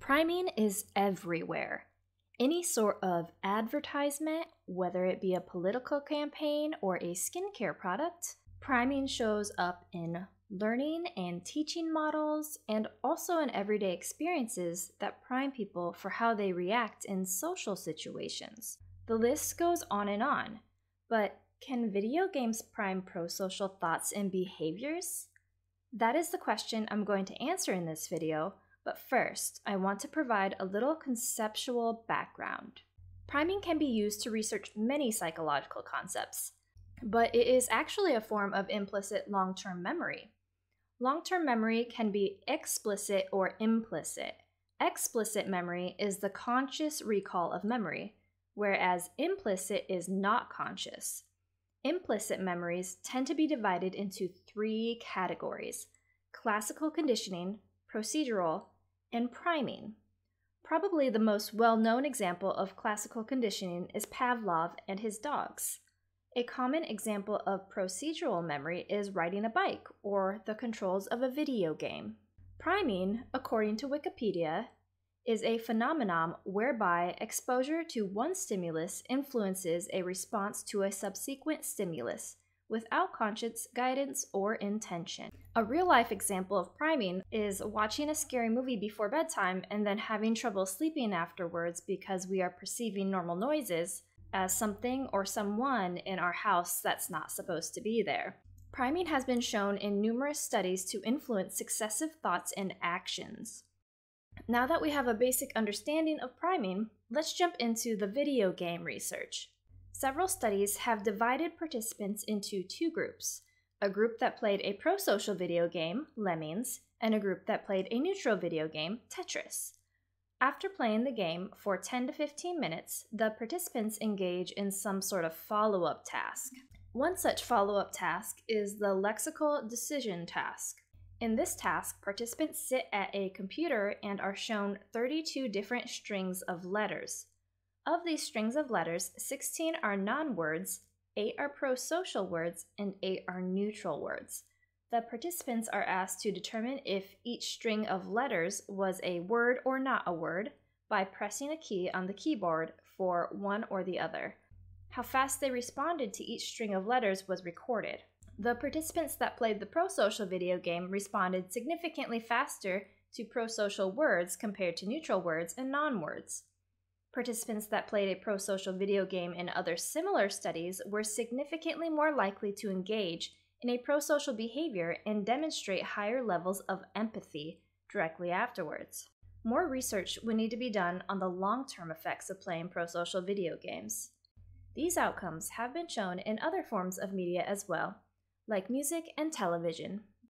Priming is everywhere. Any sort of advertisement, whether it be a political campaign or a skincare product, priming shows up in learning and teaching models and also in everyday experiences that prime people for how they react in social situations. The list goes on, but can video games prime prosocial thoughts and behaviors? That is the question I'm going to answer in this video. But first, I want to provide a little conceptual background. Priming can be used to research many psychological concepts, but it is actually a form of implicit long-term memory. Long-term memory can be explicit or implicit. Explicit memory is the conscious recall of memory, whereas implicit is not conscious. Implicit memories tend to be divided into three categories: classical conditioning, procedural, and priming. Probably the most well-known example of classical conditioning is Pavlov and his dogs. A common example of procedural memory is riding a bike or the controls of a video game. Priming, according to Wikipedia, is a phenomenon whereby exposure to one stimulus influences a response to a subsequent stimulus, without conscious guidance or intention. A real-life example of priming is watching a scary movie before bedtime and then having trouble sleeping afterwards because we are perceiving normal noises as something or someone in our house that's not supposed to be there. Priming has been shown in numerous studies to influence successive thoughts and actions. Now that we have a basic understanding of priming, let's jump into the video game research. Several studies have divided participants into two groups, a group that played a prosocial video game, Lemmings, and a group that played a neutral video game, Tetris. After playing the game for 10 to 15 minutes, the participants engage in some sort of follow-up task. One such follow-up task is the lexical decision task. In this task, participants sit at a computer and are shown 32 different strings of letters. Of these strings of letters, 16 are non-words, 8 are prosocial words, and 8 are neutral words. The participants are asked to determine if each string of letters was a word or not a word by pressing a key on the keyboard for one or the other. How fast they responded to each string of letters was recorded. The participants that played the prosocial video game responded significantly faster to prosocial words compared to neutral words and non-words. Participants that played a prosocial video game in other similar studies were significantly more likely to engage in a prosocial behavior and demonstrate higher levels of empathy directly afterwards. More research would need to be done on the long-term effects of playing prosocial video games. These outcomes have been shown in other forms of media as well, like music and television.